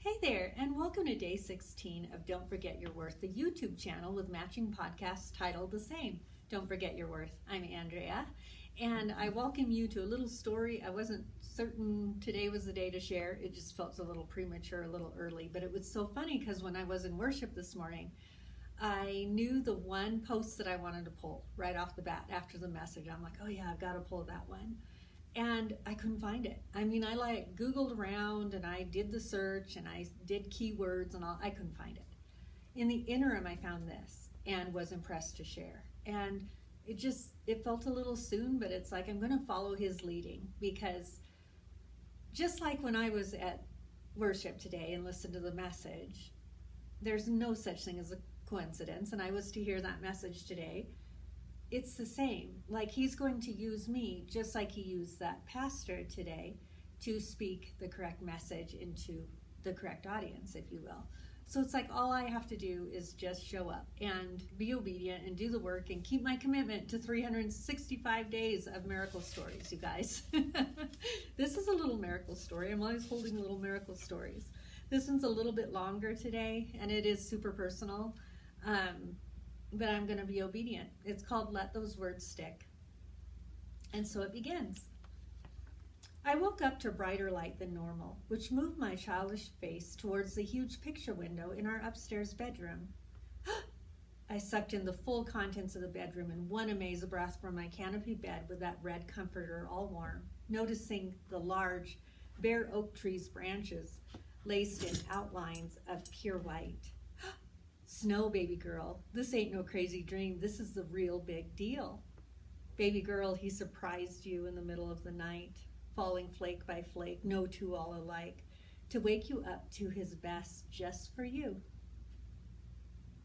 Hey there, and welcome to day 16 of Don't Forget Your Worth, the YouTube channel with matching podcasts titled the same, Don't Forget Your Worth. I'm Andrea, and I welcome you to a little story. I wasn't certain today was the day to share. It just felt a little premature, a little early, but it was so funny because when I was in worship this morning, I knew the one post that I wanted to pull right off the bat after the message. I'm like, oh yeah, I've got to pull that one. And I couldn't find it. I mean, I Googled around and I did the search and I did keywords and all. I couldn't find it. In the interim, I found this and was impressed to share. And it felt a little soon, but it's like I'm going to follow his leading, because just like when I was at worship today and listened to the message, there's no such thing as a coincidence. And I was to hear that message today. It's the same. Like, he's going to use me just like he used that pastor today to speak the correct message into the correct audience, if you will. So it's like all I have to do is just show up and be obedient and do the work and keep my commitment to 365 days of miracle stories, you guys. This is a little miracle story. I'm always holding little miracle stories. This one's a little bit longer today, and it is super personal. But I'm going to be obedient. It's called Let Those Words Stick. And so it begins. I woke up to brighter light than normal, which moved my childish face towards the huge picture window in our upstairs bedroom. I sucked in the full contents of the bedroom in one amazing breath from my canopy bed with that red comforter all warm, noticing the large, bare oak tree's branches laced in outlines of pure white. Snow, baby girl. This ain't no crazy dream. This is the real big deal. Baby girl, he surprised you in the middle of the night, falling flake by flake, no two all alike, to wake you up to his best just for you.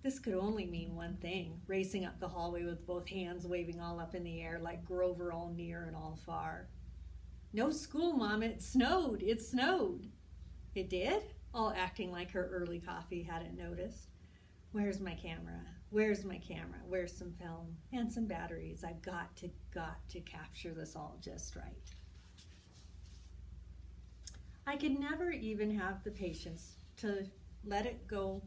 This could only mean one thing, racing up the hallway with both hands waving all up in the air like Grover all near and all far. No school, Mom, it snowed. It did? All acting like her early coffee hadn't noticed. Where's my camera? Where's some film and some batteries? I've got to capture this all just right. I could never even have the patience to let it go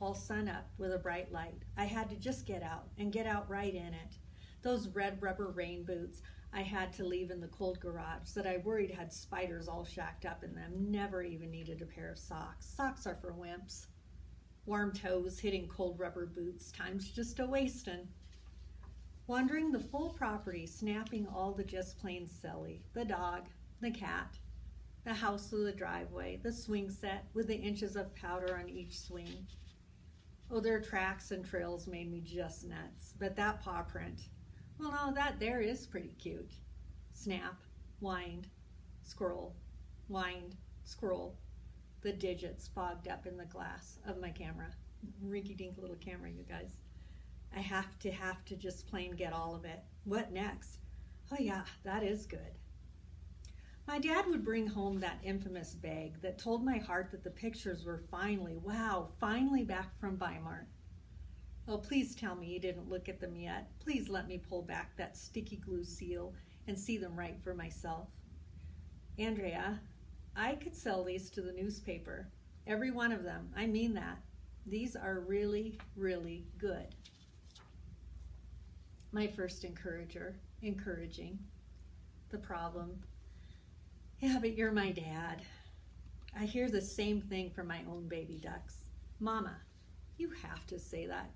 all sun up with a bright light. I had to just get out right in it. Those red rubber rain boots I had to leave in the cold garage that I worried had spiders all shacked up in them never even needed a pair of socks. Socks are for wimps. Warm toes hitting cold rubber boots, time's just a wastin'. Wandering the full property, snapping all the just plain silly. The dog, the cat, the house with the driveway, the swing set with the inches of powder on each swing. Oh, their tracks and trails made me just nuts. But that paw print, well, no, that there is pretty cute. Snap, wind, scroll, wind, scroll. The digits fogged up in the glass of my camera. Rinky-dink little camera, you guys. I have to just plain get all of it. What next? Oh yeah, that is good. My dad would bring home that infamous bag that told my heart that the pictures were finally back from Weimar. Oh, please tell me you didn't look at them yet. Please let me pull back that sticky glue seal and see them right for myself. Andrea, I could sell these to the newspaper. Every one of them. I mean that. These are really, really good. My first encouraging. The problem. Yeah, but you're my dad. I hear the same thing from my own baby ducks. Mama, you have to say that.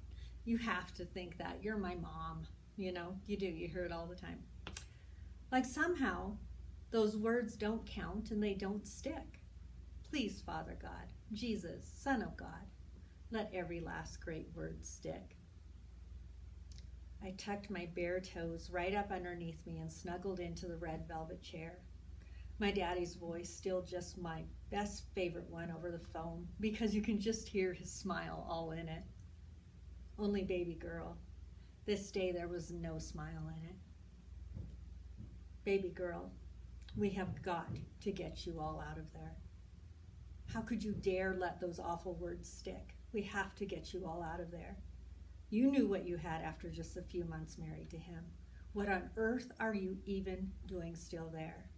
You have to think that. You're my mom. You know, you do. You hear it all the time. Like somehow, those words don't count and they don't stick. Please, Father God, Jesus, Son of God, let every last great word stick. I tucked my bare toes right up underneath me and snuggled into the red velvet chair. My daddy's voice, still just my best favorite one over the phone, because you can just hear his smile all in it. Only baby girl, this day there was no smile in it. Baby girl, we have got to get you all out of there. How could you dare let those awful words stick? We have to get you all out of there. You knew what you had after just a few months married to him. What on earth are you even doing still there?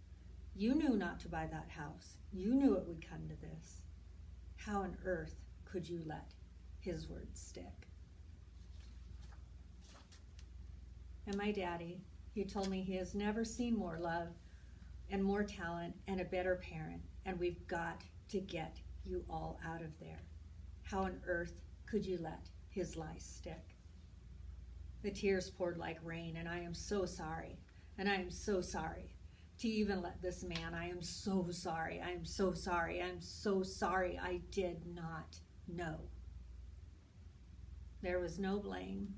You knew not to buy that house. You knew it would come to this. How on earth could you let his words stick? And my daddy, he told me he has never seen more love and more talent and a better parent, and we've got to get you all out of there. How on earth could you let his lies stick? The tears poured like rain, and I am so sorry, and I am so sorry to even let this man. I am so sorry, I am so sorry, I am so sorry. I did not know. There was no blame.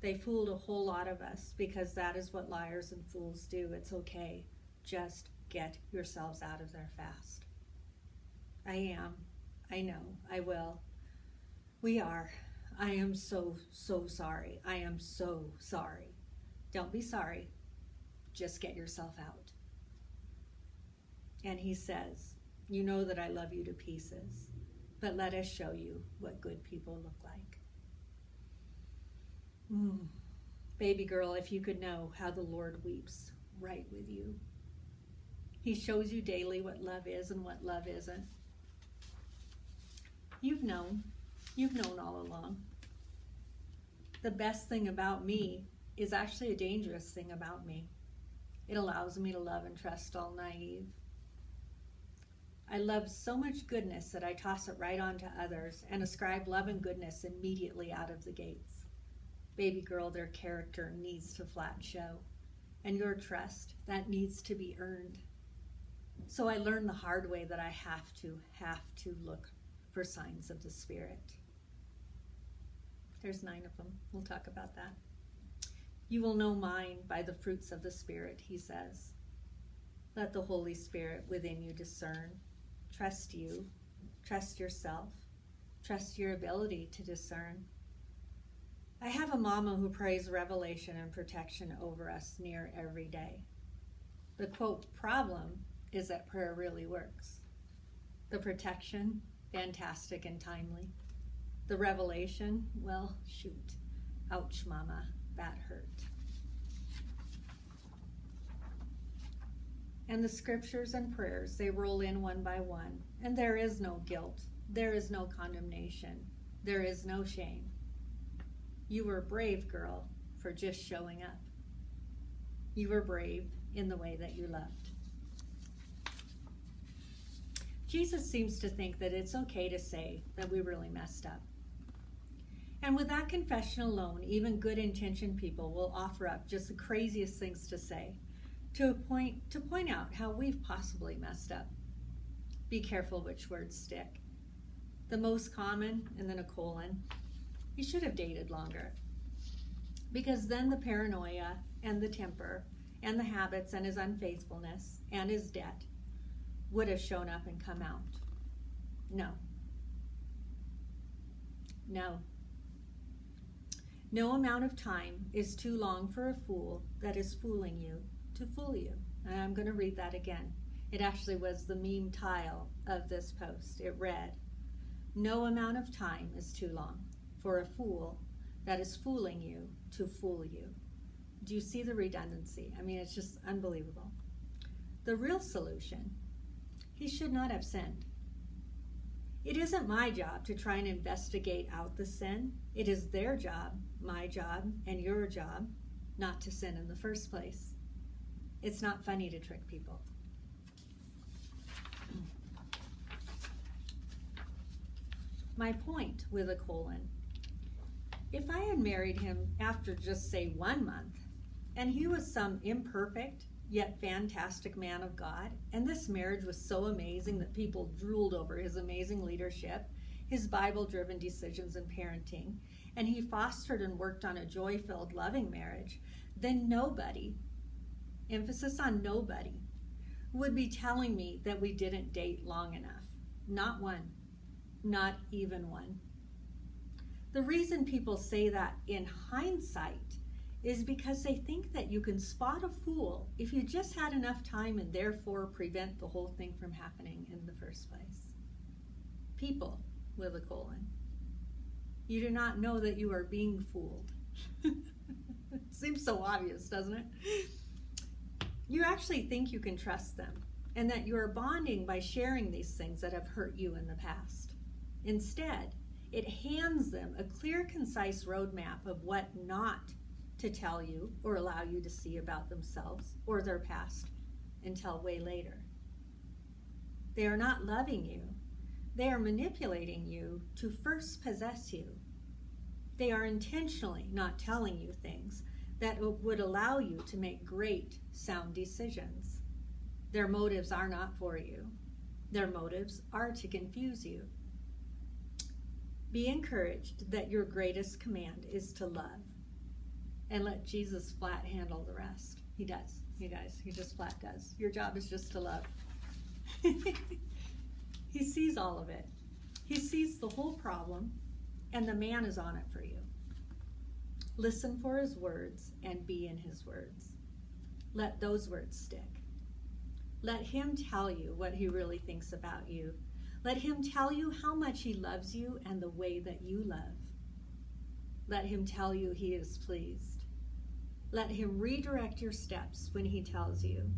They fooled a whole lot of us because that is what liars and fools do. It's okay. Just get yourselves out of there fast. I know, I will. We are. I am so sorry. I am so sorry. Don't be sorry. Just get yourself out. And he says, you know that I love you to pieces, but let us show you what good people look like. Baby girl, if you could know how the Lord weeps right with you. He shows you daily what love is and what love isn't. You've known all along. The best thing about me is actually a dangerous thing about me. It allows me to love and trust all naive. I love so much goodness that I toss it right on to others and ascribe love and goodness immediately out of the gates. Baby girl, their character needs to flat show, and your trust, that needs to be earned. So I learned the hard way that I have to look for signs of the Spirit. There's 9 of them. We'll talk about that. You will know mine by the fruits of the Spirit, he says. Let the Holy Spirit within you discern. Trust you. Trust yourself. Trust your ability to discern. I have a mama who prays revelation and protection over us near every day. The quote problem is that prayer really works. The protection, fantastic and timely. The revelation, well, shoot. Ouch, mama, that hurt. And the scriptures and prayers, they roll in one by one. And there is no guilt. There is no condemnation. There is no shame. You were brave, girl, for just showing up. You were brave in the way that you loved. Jesus seems to think that it's okay to say that we really messed up. And with that confession alone, even good-intentioned people will offer up just the craziest things to say to point out how we've possibly messed up. Be careful which words stick. The most common, and then a colon. He should have dated longer, because then the paranoia and the temper and the habits and his unfaithfulness and his debt would have shown up and come out. No. No amount of time is too long for a fool that is fooling you to fool you. And I'm going to read that again. It actually was the meme tile of this post. It read, no amount of time is too long for a fool that is fooling you to fool you. Do you see the redundancy? I mean, it's just unbelievable. The real solution, he should not have sinned. It isn't my job to try and investigate out the sin. It is their job, my job, and your job not to sin in the first place. It's not funny to trick people. My point with a colon. If I had married him after just say 1 month, and he was some imperfect yet fantastic man of God, and this marriage was so amazing that people drooled over his amazing leadership, his Bible-driven decisions and parenting, and he fostered and worked on a joy-filled, loving marriage, then nobody, emphasis on nobody, would be telling me that we didn't date long enough. Not one. Not even one. The reason people say that in hindsight is because they think that you can spot a fool if you just had enough time and therefore prevent the whole thing from happening in the first place. People with a colon. You do not know that you are being fooled. It seems so obvious, doesn't it? You actually think you can trust them. and that you are bonding by sharing these things that have hurt you in the past. Instead, it hands them a clear, concise roadmap of what not to tell you or allow you to see about themselves or their past until way later. They are not loving you. They are manipulating you to first possess you. They are intentionally not telling you things that would allow you to make great, sound decisions. Their motives are not for you. Their motives are to confuse you. Be encouraged that your greatest command is to love, and let Jesus flat handle the rest. He does, you guys. He just flat does. Your job is just to love. He sees all of it. He sees the whole problem, and the man is on it for you. Listen for his words and be in his words. Let those words stick. Let him tell you what he really thinks about you. Let him tell you how much he loves you and the way that you love. Let him tell you he is pleased. Let him redirect your steps when he tells you,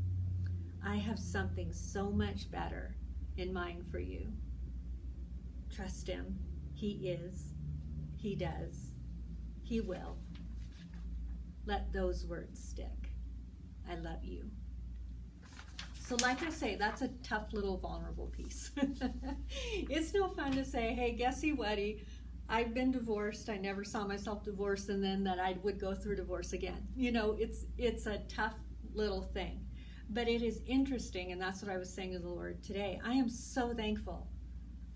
I have something so much better in mind for you. Trust him. He is. He does. He will. Let those words stick. I love you. So like I say, that's a tough little vulnerable piece. It's no fun to say, hey, guessy whatty, I've been divorced. I never saw myself divorced, and then that I would go through divorce again. You know, it's a tough little thing. But it is interesting, and that's what I was saying to the Lord today. I am so thankful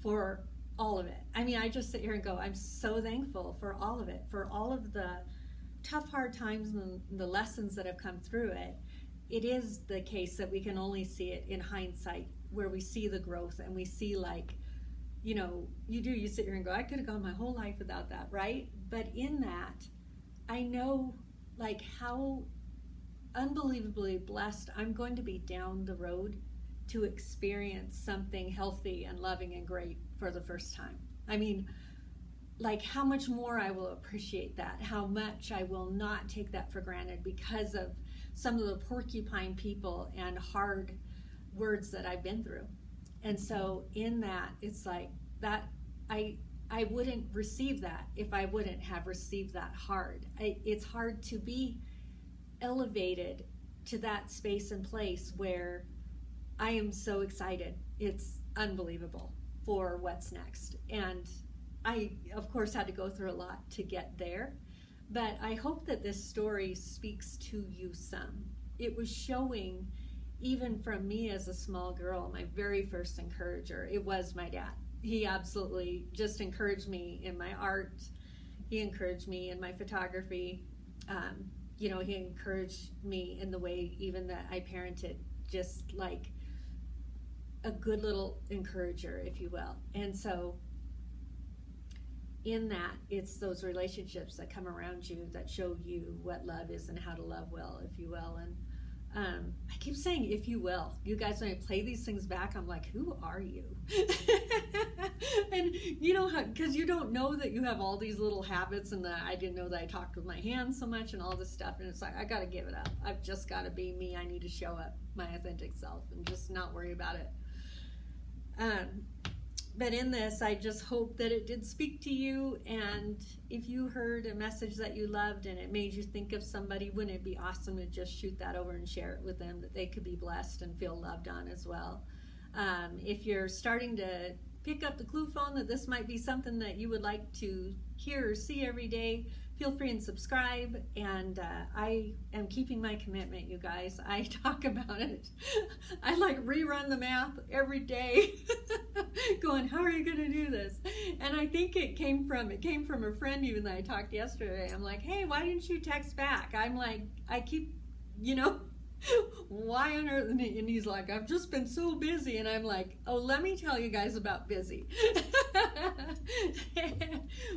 for all of it. I mean, I just sit here and go, I'm so thankful for all of it, for all of the tough, hard times and the lessons that have come through it. It is the case that we can only see it in hindsight, where we see the growth and we see, like, you know, you sit here and go, I could have gone my whole life without that, right? But in that, I know, like, how unbelievably blessed I'm going to be down the road to experience something healthy and loving and great for the first time. I mean, like, how much more I will appreciate that, how much I will not take that for granted because of some of the porcupine people and hard words that I've been through. And so in that, it's like that I wouldn't receive that if I wouldn't have received that hard. It's hard to be elevated to that space and place where I am so excited. It's unbelievable for what's next. And I, of course, had to go through a lot to get there. But I hope that this story speaks to you some. It was showing, even from me as a small girl, my very first encourager, it was my dad. He absolutely just encouraged me in my art. He encouraged me in my photography. He encouraged me in the way even that I parented, just like a good little encourager, if you will. And so in that, it's those relationships that come around you that show you what love is and how to love well, if you will. And I keep saying, if you will. You guys, when I play these things back, I'm like, who are you? And you know how, because you don't know that you have all these little habits, and that I didn't know that I talked with my hands so much and all this stuff. And it's like, I got to give it up. I've just got to be me. I need to show up my authentic self and just not worry about it. But in this, I just hope that it did speak to you, and if you heard a message that you loved and it made you think of somebody, wouldn't it be awesome to just shoot that over and share it with them, that they could be blessed and feel loved on as well. If you're starting to pick up the clue phone that this might be something that you would like to hear or see every day, feel free and subscribe. And I am keeping my commitment, you guys. I talk about it. I like rerun the math every day going, how are you going to do this? And I think it came from a friend even that I talked yesterday. I'm like, hey, why didn't you text back? I'm like, I keep, why on earth? And he's like, I've just been so busy. And I'm like, oh, let me tell you guys about busy.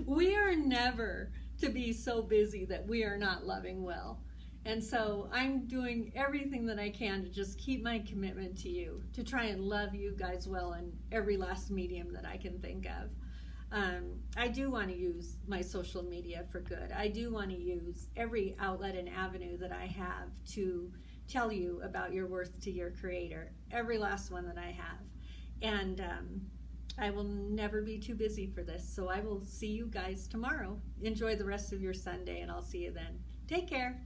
We are never to be so busy that we are not loving well. And so I'm doing everything that I can to just keep my commitment to you, to try and love you guys well in every last medium that I can think of. I do want to use my social media for good. I do want to use every outlet and avenue that I have to tell you about your worth to your Creator. Every last one that I have. And I will never be too busy for this. So I will see you guys tomorrow. Enjoy the rest of your Sunday, and I'll see you then. Take care.